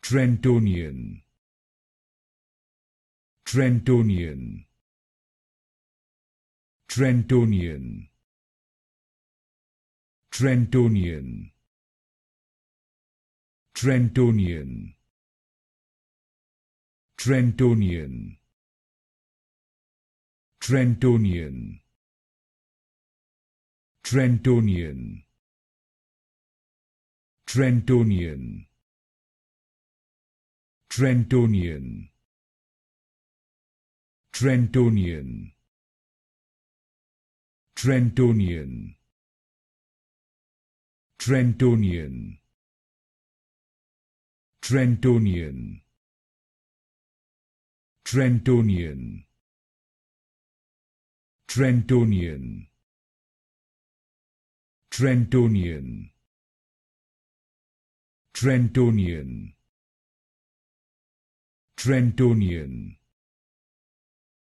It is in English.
Trentonian, Trentonian, Trentonian, Trentonian, Trentonian, Trentonian, Trentonian, Trentonian, Trentonian, Trentonian, Trentonian, Trentonian, Trentonian, Trentonian, Trentonian, Trentonian, Trentonian, Trentonian, Trentonian,